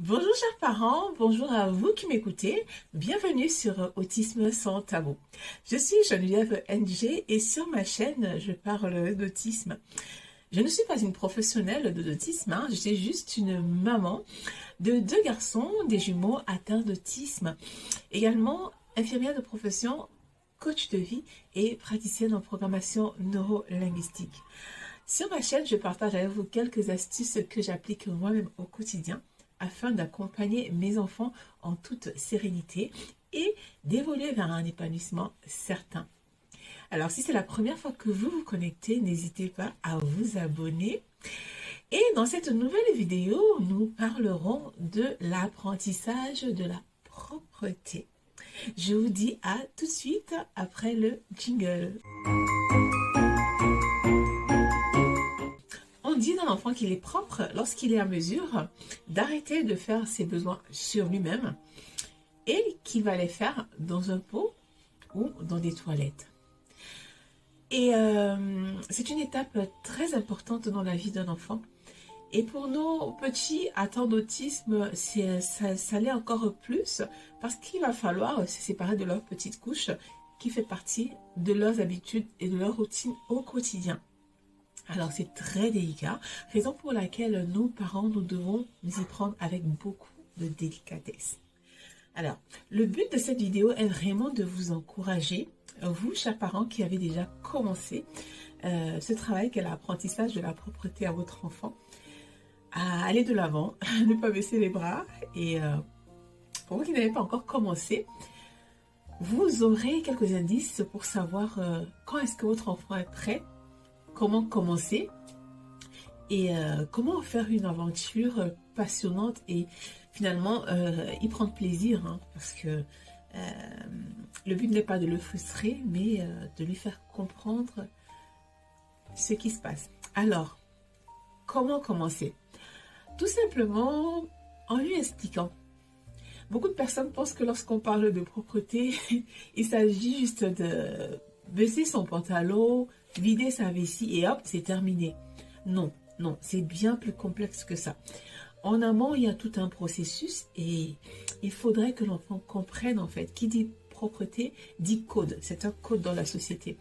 Bonjour chers parents, bonjour à vous qui m'écoutez, bienvenue sur Autisme sans tabou. Je suis Geneviève NG et sur ma chaîne je parle d'autisme. Je ne suis pas une professionnelle de l'autisme, je suis juste une maman de deux garçons, des jumeaux atteints d'autisme, également infirmière de profession, coach de vie et praticienne en programmation neurolinguistique. Sur ma chaîne, je partage avec vous quelques astuces que j'applique moi-même au quotidien afin d'accompagner mes enfants en toute sérénité et d'évoluer vers un épanouissement certain. Alors, si c'est la première fois que vous vous connectez, n'hésitez pas à vous abonner. Et dans cette nouvelle vidéo, nous parlerons de l'apprentissage de la propreté. Je vous dis à tout de suite après le jingle. On dit d'un enfant qu'il est propre lorsqu'il est à mesure d'arrêter de faire ses besoins sur lui-même et qu'il va les faire dans un pot ou dans des toilettes. Et c'est une étape très importante dans la vie d'un enfant. Et pour nos petits atteints d'autisme, ça l'est encore plus parce qu'il va falloir se séparer de leur petite couche qui fait partie de leurs habitudes et de leur routine au quotidien. Alors c'est très délicat, raison pour laquelle nous, parents, nous devons nous y prendre avec beaucoup de délicatesse. Alors, le but de cette vidéo est vraiment de vous encourager, vous, chers parents, qui avez déjà commencé ce travail qu'est l'apprentissage de la propreté à votre enfant, à aller de l'avant, à ne pas baisser les bras. Et pour vous qui n'avez pas encore commencé, vous aurez quelques indices pour savoir quand est-ce que votre enfant est prêt, comment commencer et comment faire une aventure passionnante et finalement y prendre plaisir, parce que le but n'est pas de le frustrer mais de lui faire comprendre ce qui se passe. Alors, comment commencer? Tout simplement en lui expliquant. Beaucoup de personnes pensent que lorsqu'on parle de propreté, il s'agit juste de baisser son pantalon, vider sa vessie et hop, c'est terminé. Non, non, c'est bien plus complexe que ça. En amont, il y a tout un processus et il faudrait que l'enfant comprenne en fait. Qui dit propreté dit code. C'est un code dans la société.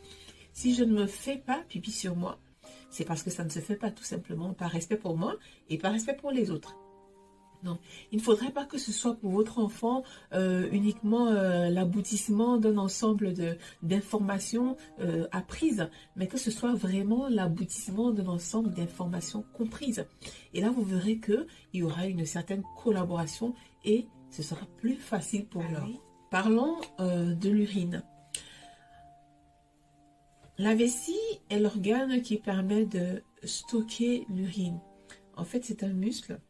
Si je ne me fais pas pipi sur moi, c'est parce que ça ne se fait pas tout simplement par respect pour moi et par respect pour les autres. Non, il ne faudrait pas que ce soit pour votre enfant uniquement l'aboutissement d'un ensemble d'informations apprises, mais que ce soit vraiment l'aboutissement d'un ensemble d'informations comprises. Et là, vous verrez qu'il y aura une certaine collaboration et ce sera plus facile pour lui. Parlons de l'urine. La vessie est l'organe qui permet de stocker l'urine. En fait, c'est un muscle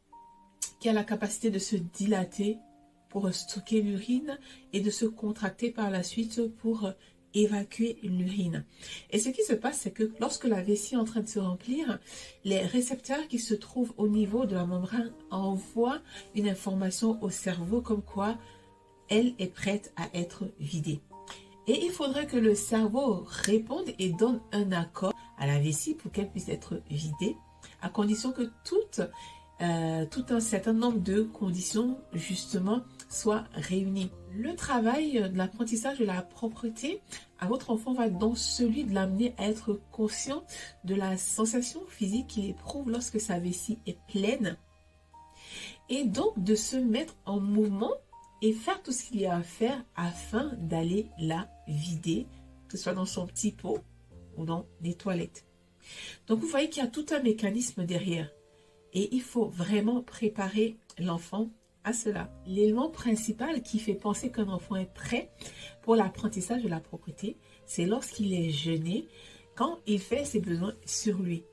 qui a la capacité de se dilater pour stocker l'urine et de se contracter par la suite pour évacuer l'urine. Et ce qui se passe, c'est que lorsque la vessie est en train de se remplir, les récepteurs qui se trouvent au niveau de la membrane envoient une information au cerveau comme quoi elle est prête à être vidée. Et il faudrait que le cerveau réponde et donne un accord à la vessie pour qu'elle puisse être vidée, à condition que tout un certain nombre de conditions justement soient réunies. Le travail de l'apprentissage de la propreté à votre enfant va donc celui de l'amener à être conscient de la sensation physique qu'il éprouve lorsque sa vessie est pleine et donc de se mettre en mouvement et faire tout ce qu'il y a à faire afin d'aller la vider, que ce soit dans son petit pot ou dans les toilettes. Donc vous voyez qu'il y a tout un mécanisme derrière. Et il faut vraiment préparer l'enfant à cela. L'élément principal qui fait penser qu'un enfant est prêt pour l'apprentissage de la propreté, c'est lorsqu'il est jeûné, quand il fait ses besoins sur lui.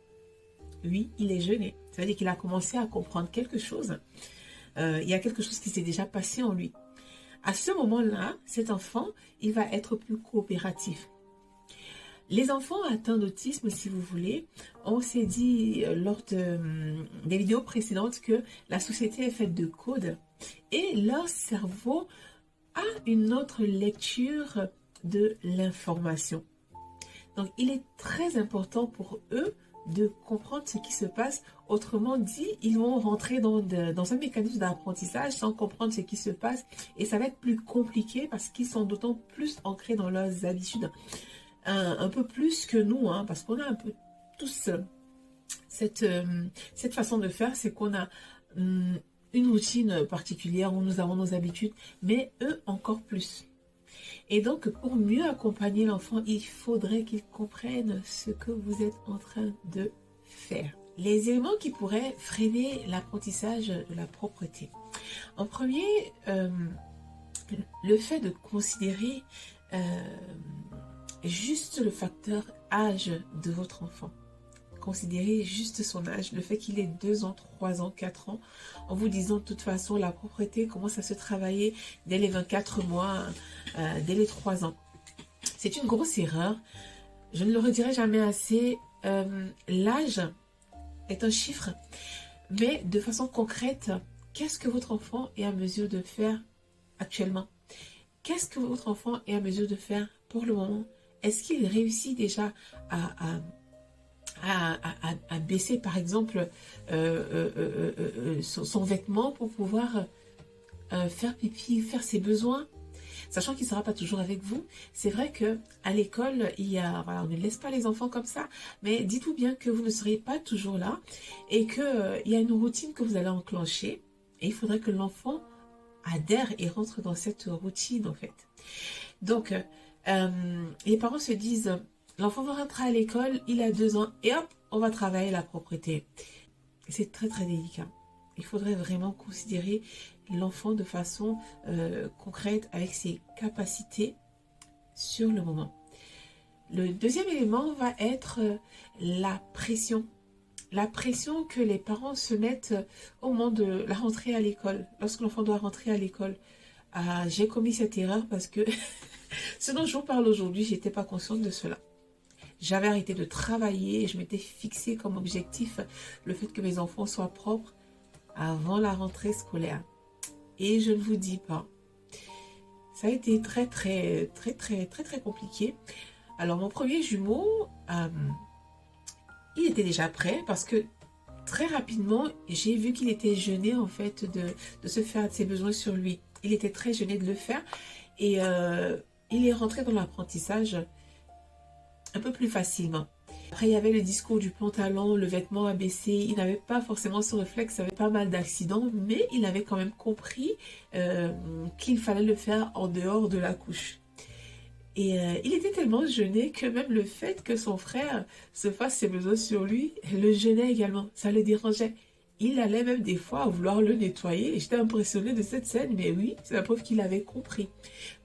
Oui, il est jeûné. Ça veut dire qu'il a commencé à comprendre quelque chose. Il y a quelque chose qui s'est déjà passé en lui. À ce moment-là, cet enfant, il va être plus coopératif. Les enfants atteints d'autisme, si vous voulez, on s'est dit lors des vidéos précédentes que la société est faite de codes et leur cerveau a une autre lecture de l'information. Donc, il est très important pour eux de comprendre ce qui se passe. Autrement dit, ils vont rentrer dans un mécanisme d'apprentissage sans comprendre ce qui se passe. Et ça va être plus compliqué parce qu'ils sont d'autant plus ancrés dans leurs habitudes. Un peu plus que nous, hein, parce qu'on a un peu tous cette façon de faire, c'est qu'on a une routine particulière où nous avons nos habitudes, mais eux encore plus. Et donc, pour mieux accompagner l'enfant, il faudrait qu'il comprenne ce que vous êtes en train de faire. Les éléments qui pourraient freiner l'apprentissage de la propreté. En premier, le fait de considérer juste le facteur âge de votre enfant. Considérez juste son âge, le fait qu'il ait 2 ans, 3 ans, 4 ans, en vous disant de toute façon la propreté commence à se travailler dès les 24 mois, dès les 3 ans. C'est une grosse erreur, je ne le redirai jamais assez, l'âge est un chiffre, mais de façon concrète, qu'est-ce que votre enfant est à mesure de faire actuellement? Qu'est-ce que votre enfant est à mesure de faire pour le moment? Est-ce qu'il réussit déjà à baisser par exemple son vêtement pour pouvoir faire pipi, faire ses besoins, sachant qu'il ne sera pas toujours avec vous. C'est vrai que à l'école, voilà, on ne laisse pas les enfants comme ça, mais dites-vous bien que vous ne serez pas toujours là et qu'il y a une routine que vous allez enclencher et il faudrait que l'enfant adhère et rentre dans cette routine en fait. Donc, les parents se disent... L'enfant va rentrer à l'école, il a 2 ans, et hop, on va travailler la propreté. C'est très très délicat. Il faudrait vraiment considérer l'enfant de façon concrète avec ses capacités sur le moment. Le deuxième élément va être la pression. La pression que les parents se mettent au moment de la rentrée à l'école, lorsque l'enfant doit rentrer à l'école. J'ai commis cette erreur parce que ce dont je vous parle aujourd'hui, je n'étais pas consciente de cela. J'avais arrêté de travailler et je m'étais fixé comme objectif le fait que mes enfants soient propres avant la rentrée scolaire. Et je ne vous dis pas, ça a été très compliqué. Alors mon premier jumeau, il était déjà prêt parce que très rapidement, j'ai vu qu'il était gêné en fait de se faire ses besoins sur lui. Il était très gêné de le faire et il est rentré dans l'apprentissage un peu plus facilement. Après, il y avait le discours du pantalon, le vêtement abaissé. Il n'avait pas forcément ce réflexe, il avait pas mal d'accidents, mais il avait quand même compris qu'il fallait le faire en dehors de la couche. Et il était tellement gêné que même le fait que son frère se fasse ses besoins sur lui, le gênait également, ça le dérangeait. Il allait même des fois vouloir le nettoyer et j'étais impressionnée de cette scène, mais oui, c'est la preuve qu'il avait compris.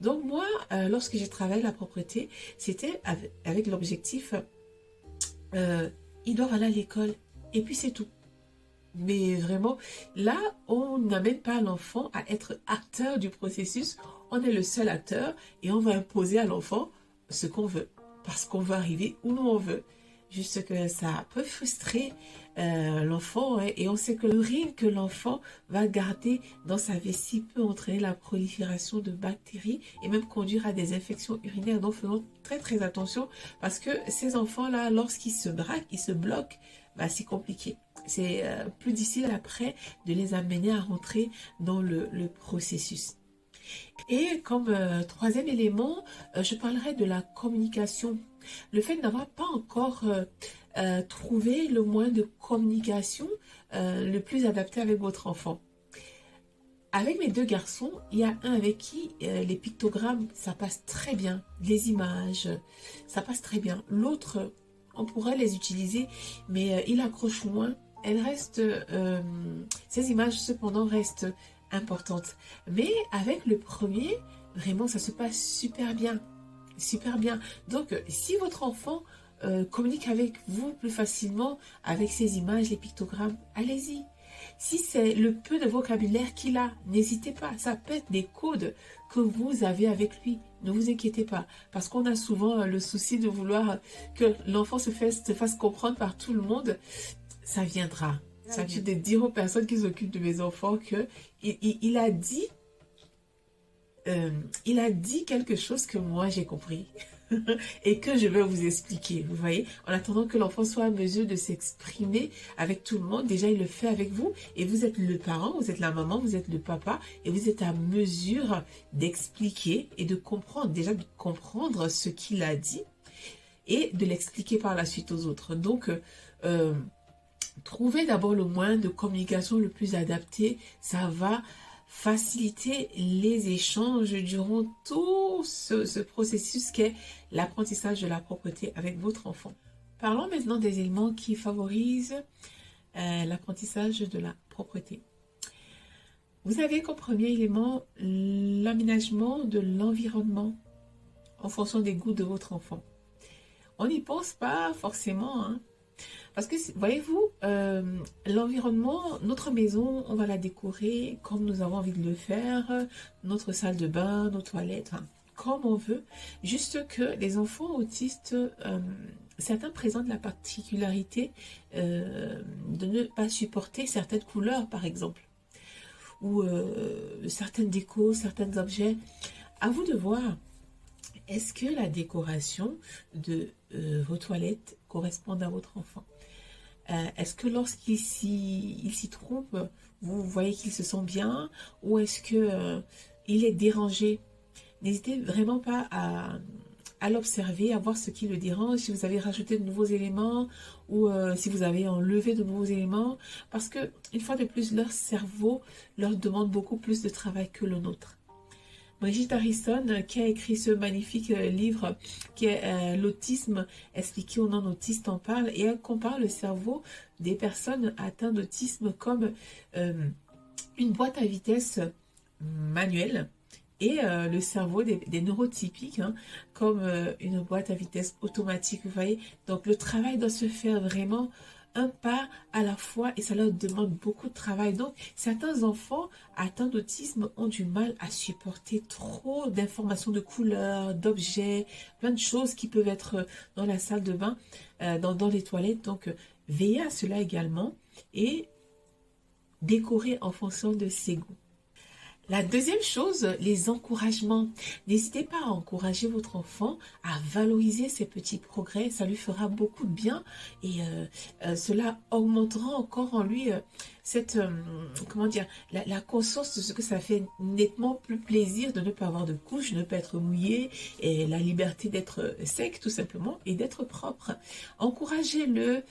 Donc moi, lorsque j'ai travaillé la propreté, c'était avec l'objectif, ils doivent aller à l'école et puis c'est tout. Mais vraiment, là, on n'amène pas l'enfant à être acteur du processus, on est le seul acteur et on va imposer à l'enfant ce qu'on veut, parce qu'on veut arriver où nous on veut. Juste que ça peut frustrer l'enfant et on sait que l'urine que l'enfant va garder dans sa vessie peut entraîner la prolifération de bactéries et même conduire à des infections urinaires. Donc faisons très attention parce que ces enfants-là, lorsqu'ils se braquent, ils se bloquent, bah, c'est compliqué. C'est plus difficile après de les amener à rentrer dans le processus. Et comme troisième élément, je parlerai de la communication. Le fait d'avoir pas encore trouvé le moyen de communication le plus adapté avec votre enfant. Avec mes 2 garçons, il y a un avec qui les pictogrammes, ça passe très bien. Les images, ça passe très bien. L'autre, on pourrait les utiliser, mais il accroche moins. Ces images cependant restent importantes. Mais avec le premier, vraiment, ça se passe super bien. Super bien. Donc, si votre enfant communique avec vous plus facilement avec ces images, les pictogrammes, allez-y. Si c'est le peu de vocabulaire qu'il a, n'hésitez pas. Ça peut être des codes que vous avez avec lui. Ne vous inquiétez pas. Parce qu'on a souvent le souci de vouloir que l'enfant se fasse comprendre par tout le monde. Ça viendra. Ça vient de dire aux personnes qui s'occupent de mes enfants que il a dit quelque chose que moi j'ai compris. et que je vais vous expliquer. Vous voyez, en attendant que l'enfant soit en mesure de s'exprimer avec tout le monde, déjà il le fait avec vous et vous êtes le parent, vous êtes la maman, vous êtes le papa et vous êtes à mesure d'expliquer et de comprendre, déjà de comprendre ce qu'il a dit et de l'expliquer par la suite aux autres. Donc, trouvez d'abord le moyen de communication le plus adapté, ça va faciliter les échanges durant tout ce processus qu'est l'apprentissage de la propreté avec votre enfant. Parlons maintenant des éléments qui favorisent l'apprentissage de la propreté. Vous avez comme premier élément l'aménagement de l'environnement en fonction des goûts de votre enfant. On n'y pense pas forcément, hein. Parce que, voyez-vous, l'environnement, notre maison, on va la décorer comme nous avons envie de le faire, notre salle de bain, nos toilettes, enfin, comme on veut. Juste que les enfants autistes, certains présentent la particularité de ne pas supporter certaines couleurs, par exemple, ou certaines décos, certains objets. À vous de voir. Est-ce que la décoration de vos toilettes correspond à votre enfant? Est-ce que lorsqu'il s'y trompe, vous voyez qu'il se sent bien? Ou est-ce que il est dérangé? N'hésitez vraiment pas à l'observer, à voir ce qui le dérange, si vous avez rajouté de nouveaux éléments ou si vous avez enlevé de nouveaux éléments. Parce que, une fois de plus, leur cerveau leur demande beaucoup plus de travail que le nôtre. Brigitte Harrison, qui a écrit ce magnifique livre qui est l'autisme expliqué aux non-autistes, en parle et elle compare le cerveau des personnes atteintes d'autisme comme une boîte à vitesse manuelle et le cerveau des neurotypiques comme une boîte à vitesse automatique. Vous voyez, donc le travail doit se faire vraiment un pas à la fois et ça leur demande beaucoup de travail. Donc, certains enfants atteints d'autisme ont du mal à supporter trop d'informations de couleurs, d'objets, plein de choses qui peuvent être dans la salle de bain, dans les toilettes. Donc, veillez à cela également et décorer en fonction de ses goûts. La deuxième chose, les encouragements. N'hésitez pas à encourager votre enfant à valoriser ses petits progrès. Ça lui fera beaucoup de bien et cela augmentera encore en lui cette, comment dire, la conscience de ce que ça fait nettement plus plaisir de ne pas avoir de couches, de ne pas être mouillé et la liberté d'être sec tout simplement et d'être propre. Encouragez-le,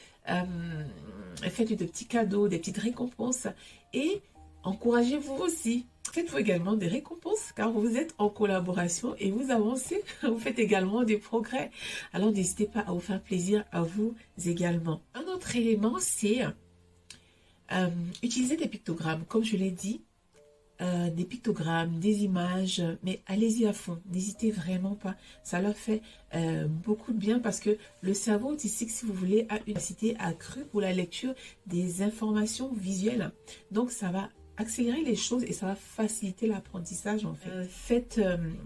faites-lui de petits cadeaux, des petites récompenses et encouragez-vous aussi. Faites-vous également des récompenses car vous êtes en collaboration et vous avancez, vous faites également des progrès. Alors n'hésitez pas à vous faire plaisir à vous également. Un autre élément, c'est utiliser des pictogrammes. Comme je l'ai dit, des pictogrammes, des images, mais allez-y à fond. N'hésitez vraiment pas. Ça leur fait beaucoup de bien parce que le cerveau autistique, si vous voulez, a une capacité accrue pour la lecture des informations visuelles. Donc ça va accélérer les choses et ça va faciliter l'apprentissage en fait.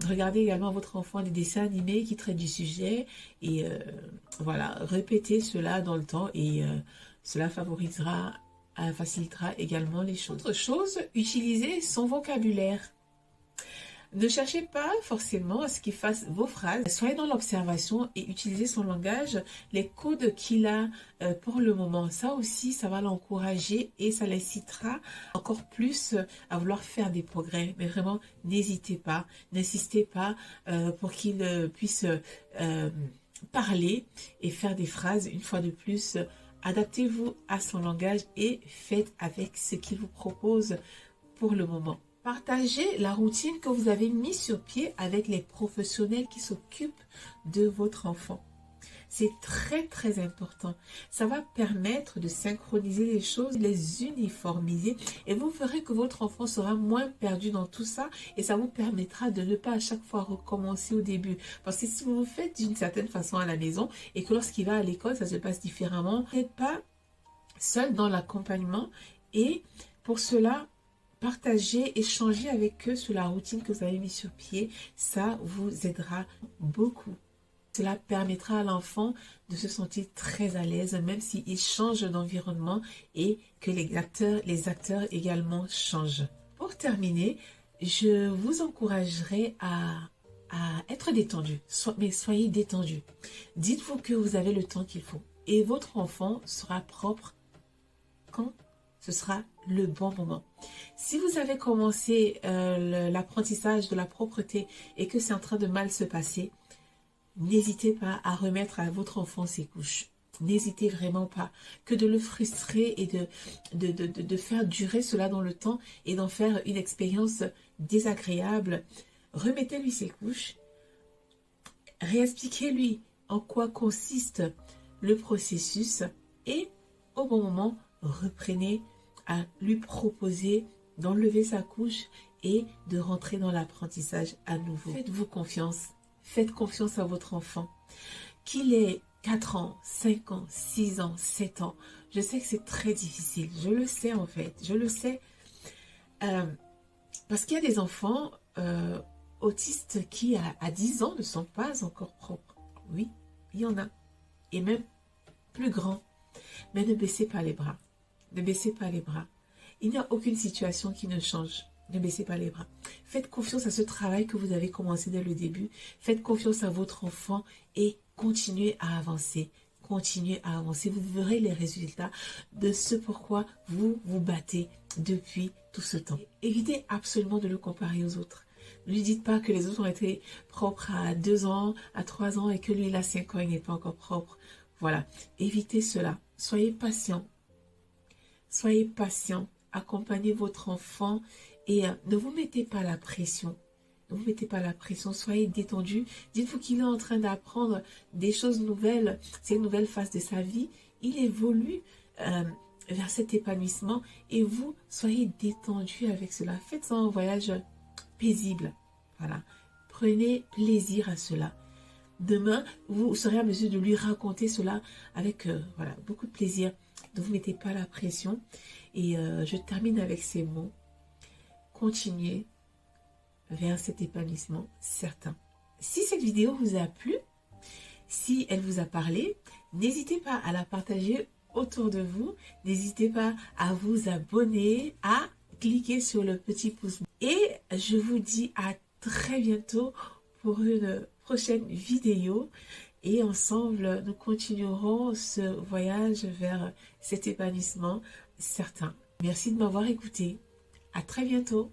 Regardez également à votre enfant des dessins animés qui traitent du sujet et voilà, répétez cela dans le temps et cela facilitera également les choses. Autre chose, utilisez son vocabulaire. Ne cherchez pas forcément à ce qu'il fasse vos phrases. Soyez dans l'observation et utilisez son langage, les codes qu'il a pour le moment. Ça aussi, ça va l'encourager et ça l'incitera encore plus à vouloir faire des progrès. Mais vraiment, n'hésitez pas, n'insistez pas pour qu'il puisse parler et faire des phrases une fois de plus. Adaptez-vous à son langage et faites avec ce qu'il vous propose pour le moment. Partagez la routine que vous avez mise sur pied avec les professionnels qui s'occupent de votre enfant. C'est très très important. Ça va permettre de synchroniser les choses, les uniformiser et vous verrez que votre enfant sera moins perdu dans tout ça et ça vous permettra de ne pas à chaque fois recommencer au début. Parce que si vous le faites d'une certaine façon à la maison et que lorsqu'il va à l'école, ça se passe différemment, vous n'êtes pas seul dans l'accompagnement et pour cela, partagez, échangez avec eux sur la routine que vous avez mise sur pied. Ça vous aidera beaucoup. Cela permettra à l'enfant de se sentir très à l'aise, même s'il change d'environnement et que les acteurs également changent. Pour terminer, je vous encouragerai à à être détendu. Mais soyez détendu. Dites-vous que vous avez le temps qu'il faut. Et votre enfant sera propre quand ce sera le bon moment. Si vous avez commencé l'apprentissage de la propreté et que c'est en train de mal se passer, n'hésitez pas à remettre à votre enfant ses couches. N'hésitez vraiment pas que de le frustrer et de faire durer cela dans le temps et d'en faire une expérience désagréable. Remettez-lui ses couches, réexpliquez-lui en quoi consiste le processus et au bon moment, reprenez à lui proposer d'enlever sa couche et de rentrer dans l'apprentissage à nouveau. Faites-vous confiance, faites confiance à votre enfant, qu'il ait 4 ans, 5 ans, 6 ans, 7 ans. Je sais que c'est très difficile, je le sais en fait, je le sais. Parce qu'il y a des enfants autistes qui à 10 ans ne sont pas encore propres. Oui, il y en a. Et même plus grands. Mais ne baissez pas les bras. Ne baissez pas les bras. Il n'y a aucune situation qui ne change. Ne baissez pas les bras. Faites confiance à ce travail que vous avez commencé dès le début. Faites confiance à votre enfant et continuez à avancer. Continuez à avancer. Vous verrez les résultats de ce pourquoi vous vous battez depuis tout ce temps. Évitez absolument de le comparer aux autres. Ne lui dites pas que les autres ont été propres à 2 ans, à 3 ans et que lui, il a 5 ans, il n'est pas encore propre. Voilà. Évitez cela. Soyez patient. Soyez patient. Accompagnez votre enfant et ne vous mettez pas la pression. Ne vous mettez pas la pression. Soyez détendu. Dites-vous qu'il est en train d'apprendre des choses nouvelles. C'est une nouvelle phase de sa vie. Il évolue vers cet épanouissement et vous, soyez détendu avec cela. Faites un voyage paisible. Voilà. Prenez plaisir à cela. Demain, vous serez à mesure de lui raconter cela avec voilà, beaucoup de plaisir. Ne vous mettez pas la pression. Et je termine avec ces mots. Continuez vers cet épanouissement certain. Si cette vidéo vous a plu, si elle vous a parlé, n'hésitez pas à la partager autour de vous. N'hésitez pas à vous abonner, à cliquer sur le petit pouce. Et je vous dis à très bientôt pour une prochaine vidéo. Et ensemble, nous continuerons ce voyage vers cet épanouissement certain. Merci de m'avoir écouté. À très bientôt.